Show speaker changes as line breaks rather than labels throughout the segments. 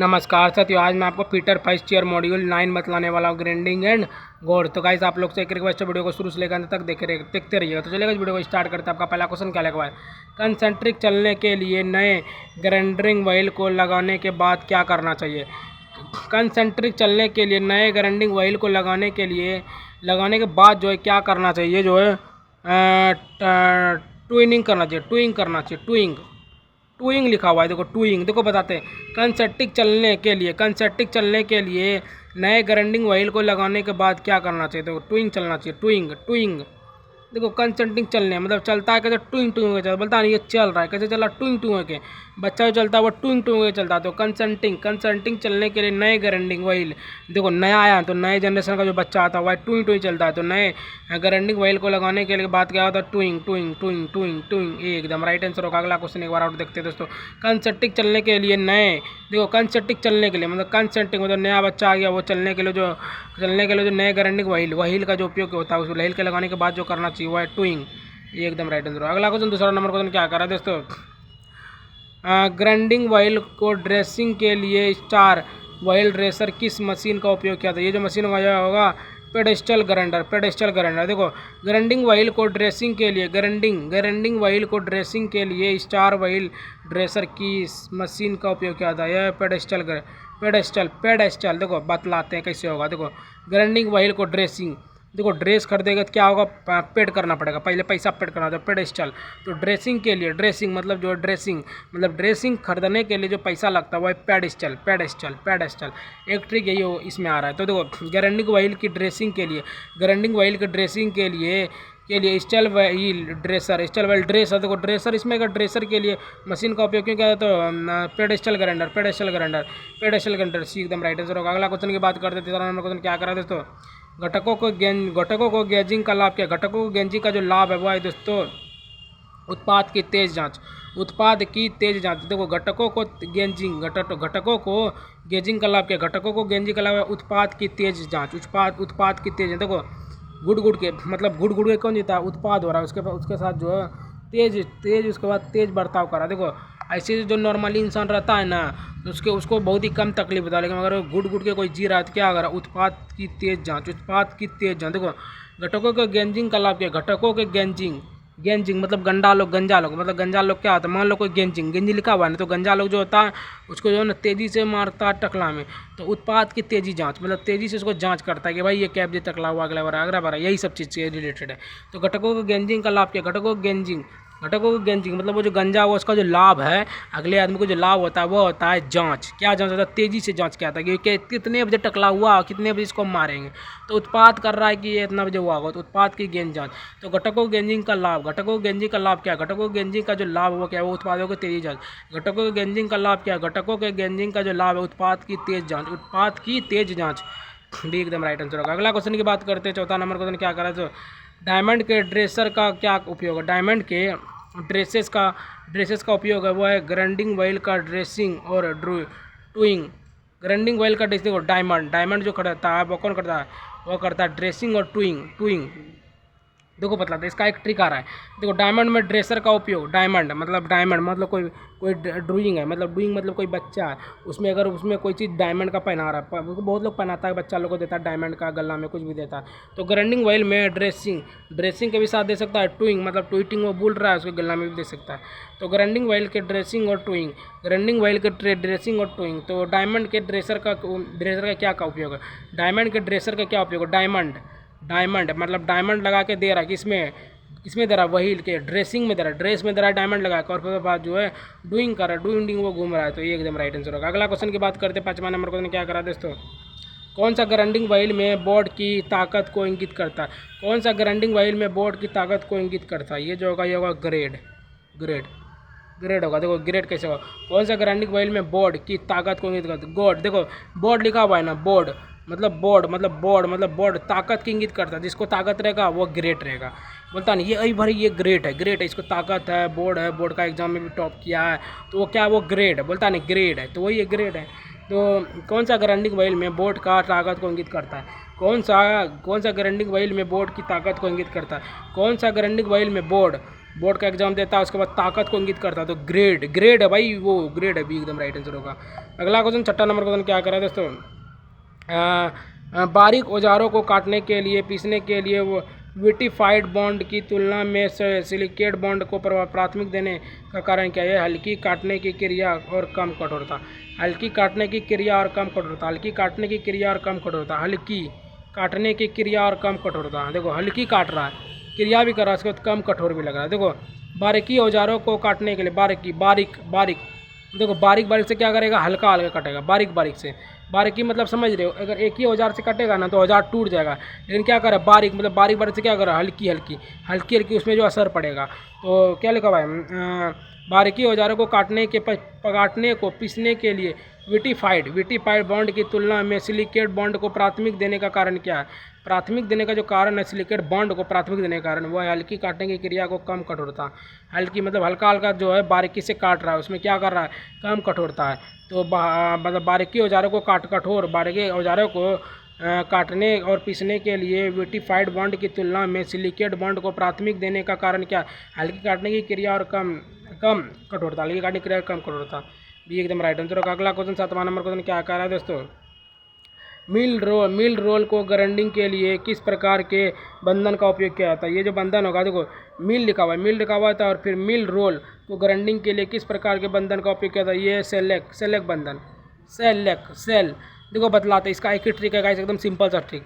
नमस्कार साथियों, आज मैं आपको पीटर फर्स्ट ईयर मॉड्यूल 9 बतलाने वाला हूँ, ग्राइंडिंग एंड गोड। तो गाइस आप लोग से एक रिक्वेस्ट है, वीडियो को शुरू से लेकर अंत तक देखते रहिएगा। तो चलिए इस वीडियो को स्टार्ट करते हैं। आपका पहला क्वेश्चन क्या लगा है? कंसेंट्रिक चलने के लिए नए ग्राइंडिंग व्हील को लगाने के बाद क्या करना चाहिए? कंसेंट्रिक चलने के लिए नए ग्राइंडिंग व्हील को लगाने के बाद जो है क्या करना चाहिए, जो है ट्विनिंग करना चाहिए। टूइंग लिखा हुआ है, देखो टूइंग, देखो बताते हैं। कंसेंट्रिक चलने के लिए नए ग्राइंडिंग व्हील को लगाने के बाद क्या करना चाहिए? देखो टूइंग चलना चाहिए। टूइंग देखो कंसेंट्रिक चलने मतलब चलता है कैसे? टूइंग के चलता, बोलता नहीं ये चल रहा है कैसे? चला टूइंग के। बच्चा जो चलता है वो टूइंग के चलता है। तो कंसेंट्रिक चलने के लिए नए ग्राइंडिंग व्हील, देखो नया आया तो नए जनरेशन का जो बच्चा आता है वह टूइंग चलता है। तो नए ग्राइंडिंग व्हील को लगाने के लिए बात क्या होता है? टूइंग। एकदम राइट आंसर होगा। अगला क्वेश्चन एक बार और देखते हैं दोस्तों। कंसेंट्रिक चलने के लिए नए, देखो कंसेंट्रिक चलने के लिए मतलब कंसेंट्रिक मतलब नया बच्चा आ गया, वो चलने के लिए जो नए ग्राइंडिंग व्हील का जो उपयोग होता है, उस व्हील के लगाने के बाद जो करना चाहिए वो है टूइंग। ये एकदम राइट आंसर। अगला क्वेश्चन, दूसरा नंबर क्वेश्चन क्या कर रहा है दोस्तों? ग्राइंडिंग व्हील को ड्रेसिंग के लिए स्टार व्हील ड्रेसर किस मशीन का उपयोग किया था? ये जो मशीन होगा पेडेस्टल ग्राइंडर। देखो ग्राइंडिंग व्हील को ड्रेसिंग के लिए स्टार व्हील ड्रेसर की मशीन का उपयोग किया था। यह पेडेस्टल देखो बतलाते हैं कैसे होगा। देखो ग्राइंडिंग व्हील को देखो ड्रेस खरीदेगा तो क्या होगा? पेड करना पड़ेगा, पहले पैसा पेड करना था, पेडेस्टल। तो ड्रेसिंग मतलब जो ड्रेसिंग खरीदने के लिए जो पैसा लगता है वो है पेडेस्टल। एक ट्रिक यही इसमें आ रहा है। तो देखो ग्राइंडिंग व्हील की ड्रेसिंग के लिए स्टेल व्हील ड्रेसर। देखो ड्रेसर इसमें ड्रेसर के लिए मशीन का उपयोग क्यों किया जाता है? तो पेडेस्टल ग्राइंडर सी एकदम राइट आंसर होगा। अगला क्वेश्चन की बात करते हैं। तीसरा नंबर क्वेश्चन क्या करा दोस्तों? घटकों को गेजिंग का लाभ क्या? घटकों को गेजिंग का जो लाभ है वो है दोस्तों उत्पाद की तेज जांच। देखो घटकों को गेजिंग का लाभ क्या? घटकों को गेजिंग का लाभ है उत्पाद की तेज जांच। उत्पाद की तेज, देखो गुड़ के कौन जीता है? उत्पाद हो रहा है, उसके साथ जो है तेज उसके बाद तेज बर्ताव करा। देखो ऐसे जो नॉर्मली इंसान रहता है ना, तो उसको बहुत ही कम तकलीफ होता है, लेकिन अगर गुड़ के कोई जी रहा है तो क्या करा? उत्पाद की तेज जांच। देखो घटकों के गेंजिंग का लाभ क्या? घटकों के गेंजिंग मतलब गंजा लोग मतलब गंजा लोग क्या होता है? मान लो कोई गेंजी लिखा हुआ है ना, तो गंजा लोग जो होता है उसको जो है ना तेज़ी से मारता है टकला में। तो उत्पाद की तेजी जांच मतलब तेज़ी से उसको जांच करता है कि भाई ये कैब जे टकला हुआ अगला बार यही सब चीज़ से रिलेटेड है। तो घटकों के गेंजिंग का लाभ क्या? घटकों को गेंजिंग मतलब वो जो गंजा हुआ उसका जो लाभ है, अगले आदमी को जो लाभ होता है वो होता है जांच। क्या जांच होता है? तेज़ी से जांच क्या होता है कि कितने बजे टकला हुआ, कितने बजे इसको मारेंगे। तो उत्पाद कर रहा है कि ये इतना बजे हुआ होगा, तो उत्पाद की गेंद जांच। तो घटकों गेंजिंग का लाभ क्या है? घटकों गेंजिंग का जो लाभ है वो क्या है? वो उत्पादों की तेजी जांच। घटकों के गेंजिंग का लाभ क्या है? घटकों के गेंजिंग का जो लाभ है उत्पाद की तेज जांच। भी एकदम राइट आंसर होगा। अगला क्वेश्चन की बात करते हैं। चौथा नंबर क्वेश्चन क्या करा? तो डायमंड के ड्रेसर का क्या उपयोग है? डायमंड के ड्रेसेस का उपयोग है वो है ग्राइंडिंग व्हील का ड्रेसिंग और टूइंग। ग्राइंडिंग व्हील का ड्रेसिंग और डायमंड जो करता है वो कौन करता है? वो करता है ड्रेसिंग और टूइंग। देखो बतलाते इसका एक ट्रिक आ रहा है। देखो डायमंड में ड्रेसर का उपयोग, डायमंड मतलब कोई ड्राइंग है, मतलब डूइंग मतलब कोई बच्चा है, उसमें कोई चीज़ डायमंड का पहना रहा है, बहुत लोग पहनाता है, बच्चा लोग को देता है डायमंड का, गला में कुछ भी देता है। तो ग्राइंडिंग व्हील में ड्रेसिंग के भी साथ दे सकता है। टूइंग मतलब ट्वीटिंग वो बोल रहा है उसके गला में भी दे सकता है। तो ग्राइंडिंग व्हील के ड्रेसिंग और टूइंग, तो डायमंड के ड्रेसर का क्या उपयोग है? डायमंड के ड्रेसर का क्या उपयोग है? डायमंड मतलब डायमंड लगा के दे रहा है किसमें दे रहा है? व्हील के ड्रेसिंग में दे रहा है, ड्रेस में दे रहा है डायमंड लगा के, और फिर बाद जो है डूइंग कर रहा है, डूइंग वो घूम रहा है। तो ये एकदम राइट आंसर होगा। अगला क्वेश्चन की बात करते हैं। 5वां नंबर क्वेश्चन क्या करा दोस्तों? कौन सा ग्राइंडिंग व्हील में बोर्ड की ताकत को इंगित करता है? ये जो होगा ये होगा ग्रेड होगा। देखो ग्रेड कैसे होगा? कौन सा ग्राइंडिंग व्हील में बोर्ड की ताकत को इंगित करता है? गोड। देखो बोर्ड लिखा हुआ है ना, बोर्ड मतलब ताकत की इंगित करता है। जिसको ताकत रहेगा वो ग्रेट रहेगा। बोलता नहीं ये भाई ये ग्रेट है, इसको ताकत है, बोर्ड का एग्जाम में भी टॉप किया है, तो वो क्या है? वो ग्रेड है। बोलता नहीं ग्रेड है, तो वही ग्रेड है। तो कौन सा ग्राइंडिंग व्हील में बोर्ड का ताकत को इंगित करता है? कौन सा ग्राइंडिंग व्हील में बोर्ड की ताकत को इंगित करता है? कौन सा ग्राइंडिंग व्हील में बोर्ड का एग्जाम देता है, उसके बाद ताकत को इंगित करता है। तो ग्रेड, ग्रेड है भाई, वो ग्रेड है, बी एकदम राइट आंसर होगा। अगला क्वेश्चन 6 नंबर क्वेश्चन क्या करा है दोस्तों, बारीक औजारों को काटने के लिए, पीसने के लिए वो विटिफाइड बॉन्ड की तुलना में सिलिकेट बॉन्ड को प्राथमिक देने का कारण क्या है? हल्की काटने की क्रिया और कम कठोरता। हल्की काटने की क्रिया और कम कठोरता, हल्की काटने की क्रिया और कम कठोरता, हल्की काटने की क्रिया और कम कठोरता। देखो हल्की काट रहा है, क्रिया भी कर रहा है, उसके बाद कम कठोर भी लग रहा है। देखो बारीकी औजारों को काटने के लिए, बारीकी, बारीक बारीक, देखो बारीक बारीक से क्या करेगा? हल्का हल्का कटेगा। बारीक बारीक से, बारीकी मतलब समझ रहे हो, अगर एक ही औजार से कटेगा ना तो औजार टूट जाएगा। लेकिन क्या करे? बारीक मतलब बारीक बारीक से क्या करा? हल्की हल्की, हल्की हल्की उसमें जो असर पड़ेगा। तो क्या लिखा हुआ है? बारीकी औजारों को काटने को पीसने के लिए विटिफाइड बॉन्ड की तुलना में सिलिकेट बॉन्ड को प्राथमिक देने का कारण क्या है? प्राथमिक देने का जो कारण है सिलिकेट बॉन्ड को प्राथमिक देने का कारण वो है हल्की काटने की क्रिया को कम कठोरता। हल्की मतलब हल्का हल्का जो है बारीकी से काट रहा है, उसमें क्या कर रहा है? कम कठोरता है। तो मतलब बारीकी औजारों को बारीकी औजारों को काटने और पीसने के लिए विटिफाइड बॉन्ड की तुलना में सिलिकेट बॉन्ड को प्राथमिक देने का कारण क्या? हल्की काटने की क्रिया और कम कम कठोरता, हल्की काटने की क्रिया और कम कठोरता, भी एकदम राइट आंसर होगा। अगला क्वेश्चन 7वां नंबर क्वेश्चन क्या कह रहा है दोस्तों, मिल रोल को ग्राइंडिंग के लिए किस प्रकार के बंधन का उपयोग किया जाता है? ये जो बंधन होगा, देखो मिल लिखा हुआ है, मिल लिखा हुआ था, और फिर मिल रोल को ग्राइंडिंग के लिए किस प्रकार के बंधन का उपयोग किया जाता है? ये सेलेक बंधन, सेल। देखो बतलाते, इसका एक ही ट्रिक है गाइस, एकदम सिंपल सा ट्रिक।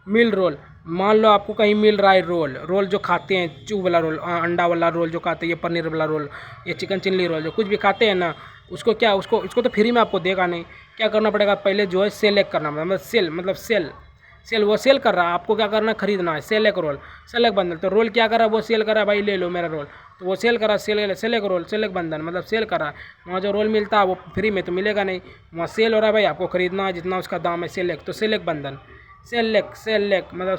मिल रोल, मान लो आपको कहीं मिल रहा है रोल जो खाते हैं, चू वाला रोल, अंडा वाला रोल जो खाते हैं, ये पनीर वाला रोल, ये चिकन चिल्ली रोल, जो कुछ भी खाते हैं ना, उसको क्या, उसको तो फ्री में आपको देगा नहीं, क्या करना पड़ेगा? पहले जो है सेलेक्ट करना, मतलब सेल वो सेल कर रहा है, आपको क्या करना है? खरीदना है। सेलेक्ट बंडल, तो रोल क्या कर रहा है? वो सेल कर रहा है, भाई ले लो मेरा रोल, तो वो सेल कर रहा है, सेलेक्ट बंधन मतलब सेल कर रहा है। वहाँ जो रोल मिलता है वो फ्री में तो मिलेगा नहीं, वहाँ सेल हो रहा है, भाई आपको खरीदना है, जितना उसका दाम है सेलेक्ट, तो सेलेक्ट बंधन, सेलेक्ट मतलब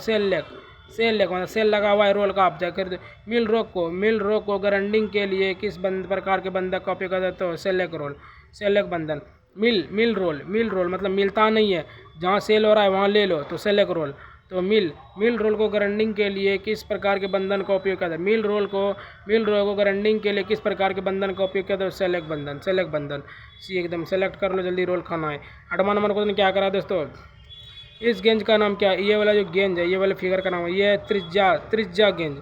सेल लगा हुआ है रोल का, आप जाकर मिल रोक को ग्राइंडिंग के लिए किस प्रकार के बंधक का उपयोग करते हैं? तो सेलेक्ट बंधन। मिल रोल मतलब मिलता नहीं है, जहाँ सेल हो रहा है वहाँ ले लो, तो सेलेक्ट रोल। तो मिल रोल को ग्राइंडिंग के लिए किस प्रकार के बंधन का उपयोग करता है? मिल रोल को ग्राइंडिंग के लिए किस प्रकार के बंधन का उपयोग करता है? सेलेक्ट बंधन, सी एकदम सेलेक्ट कर लो, जल्दी रोल खाना है। 8वां नंबर क्वेश्चन क्या करा दोस्तों, इस गेंज का नाम क्या है? ये वाला जो गेंज है, ये वाले फिगर का नाम है, ये त्रिज्या गेंज,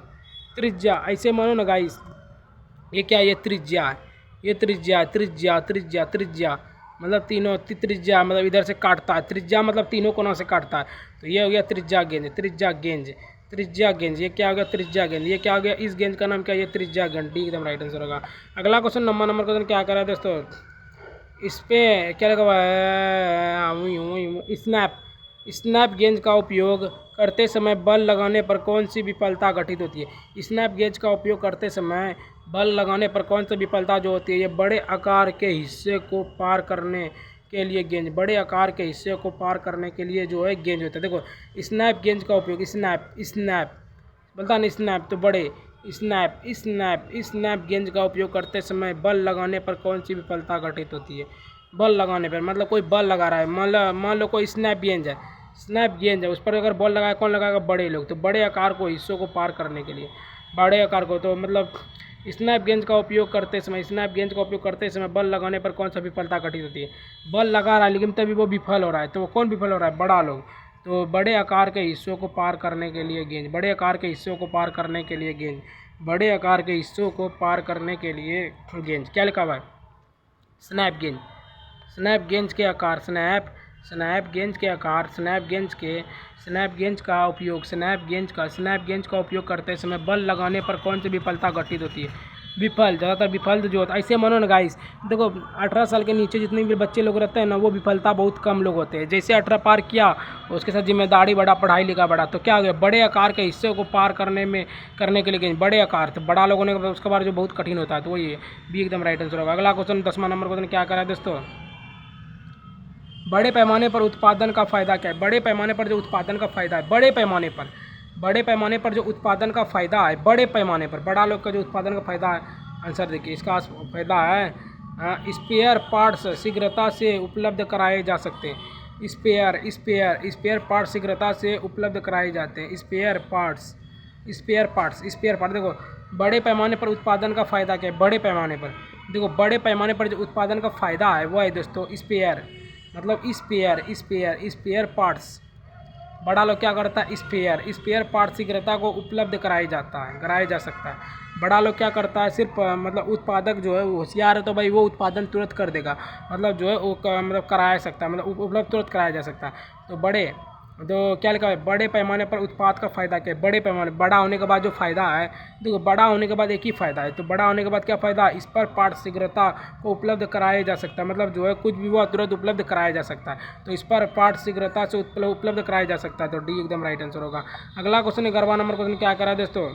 त्रिज्या ऐसे मानो ना गाइस, ये क्या है? ये त्रिज्या है, ये त्रिज्या मतलब तीनों, त्रिज्या मतलब इधर से काटता है, त्रिज्या मतलब तीनों कोनों से काटता है, तो ये हो गया त्रिज्या गेंज। ये क्या हो गया? त्रिज्या गेंज। ये क्या हो गया? इस गेंज का नाम क्या है? ये त्रिज्या गेंज, डी एकदम राइट आंसर होगा। अगला क्वेश्चन 9वां नंबर क्वेश्चन क्या कर रहा है दोस्तों, इस पे क्या लगा हुआ है? स्नैप गेंज का उपयोग करते समय बल लगाने पर कौन सी विफलता घटित होती है? स्नैप गेंज का उपयोग करते समय बल लगाने पर कौन सी विफलता जो होती है? ये बड़े आकार के हिस्से को पार करने के लिए गेंज, बड़े आकार के हिस्से को पार करने के लिए जो है गेंज होता है। देखो स्नैप गेंज का उपयोग, स्नैप बोलता नहीं, स्नैप तो बड़े, स्नैप गेंज का उपयोग करते समय बल लगाने पर कौन सी विफलता घटित होती है? बल लगाने पर मतलब कोई बल लगा रहा है, मान लो कोई स्नैप गेंज है, उस पर अगर बॉल लगाए, कौन लगाएगा? बड़े लोग। तो बड़े आकार को हिस्सों को पार करने के लिए, बड़े आकार को, तो मतलब स्नैप गेंज का उपयोग करते समय बल लगाने पर कौन सा विफलता घटित होती है? बल लगा रहा है लेकिन तभी वो विफल हो रहा है, तो वो कौन विफल हो रहा है? बड़ा लोग। तो बड़े आकार के हिस्सों को पार करने के लिए गेंज, बड़े आकार के हिस्सों को पार करने के लिए गेंज, बड़े आकार के हिस्सों को पार करने के लिए गेंज। क्या लिखा हुआ है? Snap Ganges. स्नैप गेंज के आकार, स्नैप गेंज का उपयोग करते समय बल लगाने पर कौन सी विफलता घटित होती है? ज़्यादातर विफल जो होता है, ऐसे मानो ना गाइस, देखो 18 साल के नीचे जितने भी बच्चे लोग रहते हैं ना, वो विफलता बहुत कम लोग होते हैं। जैसे 18 पार किया, उसके साथ जिम्मेदारी बढ़ा, पढ़ाई लिखा बढ़ा, तो क्या हो गया? बड़े आकार के हिस्से को पार करने के लिए बड़े आकार, तो बड़ा लोगों ने उसके बाद जो बहुत कठिन होता है, तो वो ये भी एकदम राइट आंसर होगा। अगला क्वेश्चन 10वां नंबर क्वेश्चन क्या करा है दोस्तों, बड़े पैमाने पर उत्पादन का फ़ायदा क्या है? बड़े पैमाने पर जो उत्पादन का फ़ायदा है, बड़े पैमाने पर जो उत्पादन का फ़ायदा है, बड़े पैमाने पर बड़ा लोग का जो उत्पादन का फ़ायदा है, आंसर देखिए, इसका फ़ायदा है स्पेयर पार्ट्स शीघ्रता से उपलब्ध कराए जा सकते हैं। स्पेयर पार्ट्स शीघ्रता से उपलब्ध कराए जाते हैं। स्पेयर पार्ट्स देखो बड़े पैमाने पर उत्पादन का फ़ायदा क्या है? बड़े पैमाने पर देखो, बड़े पैमाने पर जो उत्पादन का फ़ायदा है वो है दोस्तों स्पेयर, मतलब स्पेयर पार्ट्स। बड़ा लोग क्या करता है? स्पेयर पार्ट्स शीघ्रता को उपलब्ध कराया जा सकता है। बड़ा लोग क्या करता है? सिर्फ मतलब उत्पादक जो है वो होशियार है तो भाई वो उत्पादन तुरंत कर देगा, मतलब जो है वो मतलब कराया सकता है, मतलब उपलब्ध तुरंत कराया जा सकता है। तो बड़े तो क्या लिखा है? बड़े पैमाने पर उत्पाद का फ़ायदा क्या है? बड़े पैमाने, बड़ा होने के बाद जो फ़ायदा है, देखो बड़ा होने के बाद एक ही फ़ायदा है। तो बड़ा होने के बाद क्या फ़ायदा है? इस पर पार्ट शीघ्रता को उपलब्ध कराया जा सकता है, मतलब जो है कुछ भी हुआ तुरंत उपलब्ध कराया जा सकता है। तो इस पर पार्ट शीघ्रता से उपलब्ध कराया जा सकता है। तो डी एकदम राइट आंसर होगा। अगला क्वेश्चन 11वां नंबर क्वेश्चन क्या करा है दोस्तों?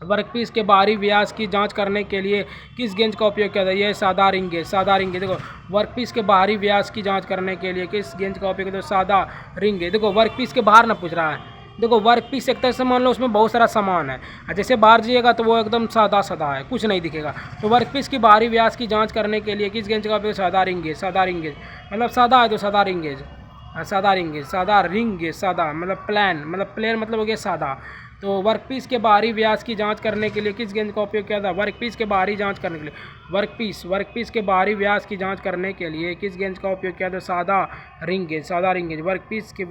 वर्कपीस के बाहरी व्यास की जांच करने के लिए किस गेंज का उपयोग किया जाता है? ये सादा रिंग गेज। देखो, वर्कपीस के बाहरी व्यास की जांच करने के लिए किस गेंज का उपयोग किया जाता है? सादा रिंग गेज। देखो, वर्कपीस के बाहर ना पूछ रहा है। देखो, वर्कपीस एक तरह से मान लो उसमें बहुत सारा सामान है, जैसे बाहर जाइएगा तो वो एकदम सादा है, कुछ नहीं दिखेगा। तो वर्कपीस की बाहरी व्यास की जाँच करने के लिए किस गेंज का उपयोग? सादा रिंग गेज। मतलब सादा है तो सादा रिंग गेज, सादा मतलब प्लेन मतलब हो गया सादा। तो वर्कपीस के बाहरी व्यास की जांच करने के लिए किस गेंज का उपयोग किया था? वर्कपीस के बाहरी जांच करने के लिए वर्कपीस के बाहरी व्यास की जांच करने के लिए किस गेंज का उपयोग किया था? सादा रिंग गेज। वर्कपीस के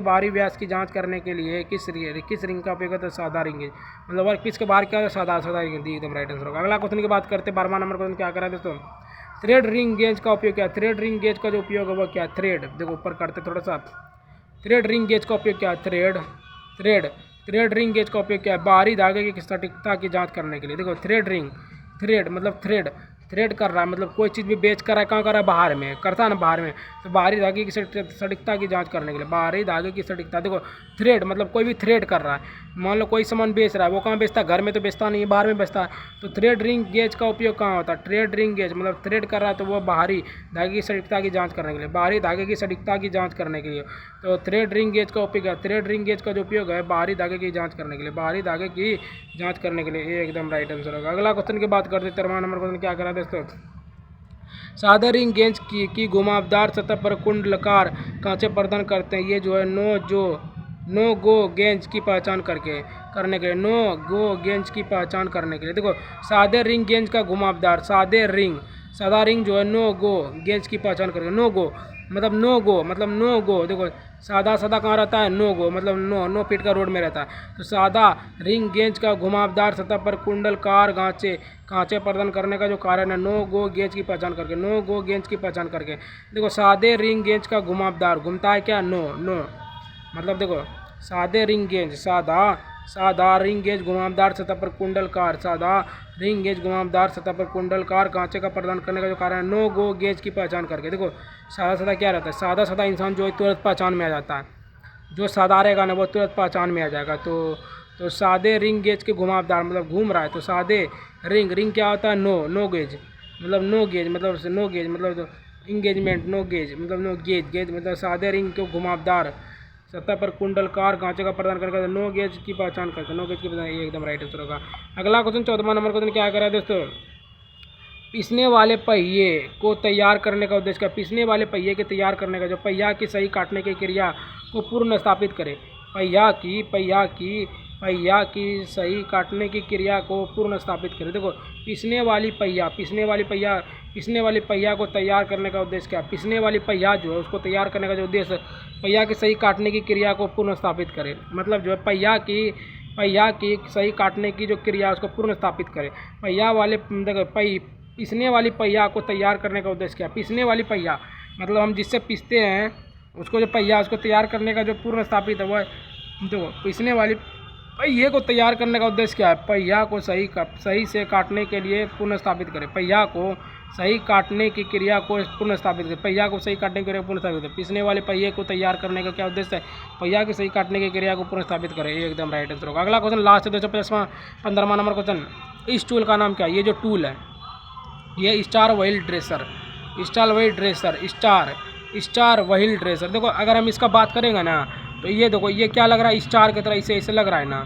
बाहरी व्यास की जांच करने के लिए किस रिंग का उपयोग किया था? सादा रिंग गेज। मतलब वर्कपीस के बाहर क्या है? सादा रिंग। एकदम राइट आंसर होगा। अगला क्वेश्चन की बात करते हैं। 12वां नंबर क्वेश्चन क्या करा है दोस्तों? थ्रेड रिंग गेज का उपयोग क्या? थ्रेड रिंग गेज का जो उपयोग है वो क्या? थ्रेड, देखो ऊपर करते थोड़ा सा। थ्रेड रिंग गेज का उपयोग क्या है? थ्रेड रिंग गेज का उपयोग क्या है? बाहरी धागे की सटीकता की जांच करने के लिए। देखो, थ्रेड मतलब थ्रेड कर रहा है, मतलब कोई चीज़ भी बेच कर रहा है, कहाँ कर रहा है? बाहर में करता है ना, बाहर में। तो बाहरी धागे की सटीकता की जांच करने के लिए, बाहरी धागे की सटीकता। देखो, थ्रेड मतलब कोई भी थ्रेड कर रहा है, मान लो कोई सामान बेच रहा है, वो कहाँ बेचता है? घर में तो बेचता नहीं है, बाहर में बेचता है। तो थ्रेड रिंग गेज का उपयोग कहाँ होता है? थ्रेड रिंग गेज मतलब थ्रेड कर रहा है तो वो बाहरी धागे की सटीकता की जाँच करने के लिए, बाहरी धागे की सटीकता की जाँच करने के लिए। तो थ्रेड रिंग गेज का उपयोग है, थ्रेड रिंग गेज का जो उपयोग है बाहरी धागे की जाँच करने के लिए, बाहरी धागे की जाँच करने के लिए। ये एकदम राइट आंसर होगा। अगला क्वेश्चन की बात करते हैं। 13वां नंबर क्वेश्चन क्या करा दोस्तों? सादा रिंग गेंज की घुमावदार सतह पर कुंडलाकार कांचे प्रदान करते हैं। ये जो है नो गो गेंज की पहचान करने के लिए, नो गो गेंज की पहचान करने के लिए। देखो, सादे रिंग गेंज का घुमावदार सादा रिंग जो है नो गो गेंज की पहचान करके, नो गो मतलब नो गो। देखो, सादा कहाँ रहता है? नो गो मतलब नो फीट का रोड में रहता है। तो सादा रिंग गेंज का घुमावदार सतह पर कुंडलकार कांचे प्रदान करने का जो कारण है, नो गो गेंज की पहचान करके। देखो, सादे रिंग गेंज का घुमावदार घूमता है क्या? नो मतलब देखो, सादे रिंग गेंज सादा रिंग गेज घुमावदार सतह पर कुंडलकार कांचे का प्रदान करने का जो कारण है, नो गो गेज की पहचान करके। देखो, सादा क्या रहता है? सादा इंसान जो है तुरंत पहचान में आ जाता है, जो सादा रहेगा ना वो तुरंत पहचान में आ जाएगा। तो सादे रिंग गेज के घुमावदार मतलब घूम रहा है, तो सादे रिंग क्या होता है? नो गेज मतलब इंगेजमेंट, नो गेज मतलब सादे रिंग के घुमावदार सतह पर कुंडलकार कांचे का प्रदान करके नो गेज की पहचान करके, ये एकदम राइट आंसर होगा। अगला क्वेश्चन 14वां नंबर क्वेश्चन क्या कर रहा है दोस्तों? पीसने वाले पहिए को तैयार करने का उद्देश्य क्या? पीसने वाले पहिए के तैयार करने का जो पहिया की सही काटने की क्रिया को पूर्ण स्थापित करे। पहिया की सही काटने की क्रिया को पूर्ण स्थापित करे। देखो, पीसने वाली पहिया को तैयार करने का उद्देश्य क्या? पीसने वाली पहिया जो है उसको तैयार करने का जो उद्देश्य, पहिया की सही काटने की क्रिया को पूर्ण स्थापित करे। मतलब जो है पहिया की सही काटने की जो क्रिया उसको पूर्ण स्थापित करे। पीसने वाली पहिया को तैयार करने का उद्देश्य क्या? पीसने वाली पहिया मतलब हम जिससे पीसते हैं उसको, जो पहिया उसको तैयार करने का जो पूर्ण स्थापित है वो है। देखो, पीसने वाली पहिए को तैयार करने का उद्देश्य क्या है? पहिया को सही से काटने के लिए पूर्ण स्थापित करें। पहिया को सही काटने की क्रिया को पूर्ण स्थापित करें। पहिया को सही काटने की क्रिया को पूर्ण स्थापित करें। पीसने वाले पहिए को तैयार करने का क्या उद्देश्य है? पहिया की सही काटने की क्रिया को पूर्ण स्थापित करें। ये एकदम राइट आंसर होगा। अगला क्वेश्चन लास्ट है 15वां नंबर क्वेश्चन। इस टूल का नाम क्या है? ये जो टूल है ये स्टार व्हील ड्रेसर। देखो, अगर हम इसका बात करेंगे ना तो ये देखो, ये क्या लग रहा है? स्टार की तरह इसे लग रहा है ना।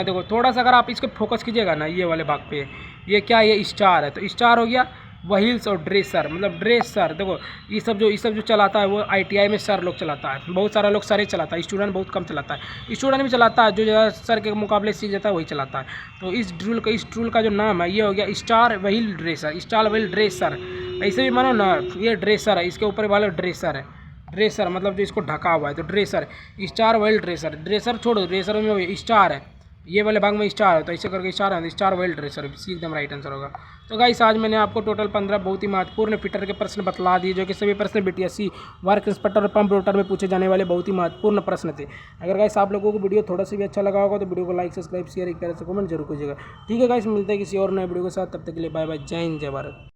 देखो, थोड़ा सा अगर आप इसको फोकस कीजिएगा ना ये वाले भाग पे, ये क्या है? ये स्टार है, तो स्टार हो गया। व्हील्स और ड्रेसर, मतलब ड्रेसर देखो ये सब जो चलाता है वो ITI में सर लोग चलाता है, बहुत सारा लोग सर ही चलाता है, स्टूडेंट बहुत कम चलाता है, स्टूडेंट भी चलाता है, जो ज़्यादा सर के मुकाबले सीख जाता है वही चलाता है। तो इस टूल का जो नाम है ये हो गया star wheel dresser, star wheel dresser, ऐसे भी मानो ना ये ड्रेसर है, इसके ऊपर वाला ड्रेसर है, ड्रेसर मतलब जो इसको ढका हुआ है, तो dresser star wheel dresser, dresser छोड़ो, ड्रेसर में स्टार है, ये वाले भाग में स्टार है, तो ऐसे करके स्टार है, स्टार व्हील ड्रेसर सी एकदम राइट आंसर होगा। तो गाइस आज मैंने आपको टोटल 15 बहुत ही महत्वपूर्ण फिटर के प्रश्न बतला दिए, जो कि सभी प्रश्न BTSC वर्क इंस्पेक्टर और पंप रोटर में पूछे जाने वाले बहुत ही महत्वपूर्ण प्रश्न थे। अगर गाइस आप लोगों को वीडियो थोड़ा सा भी अच्छा लगा होगा तो वीडियो को लाइक सब्सक्राइब शेयर एक तरह से कमेंट जरूर कीजिएगा। ठीक है गाइस, मिलते हैं किसी और नए वीडियो के साथ, तब तक के लिए बाय बाय, जय हिंद जय भारत।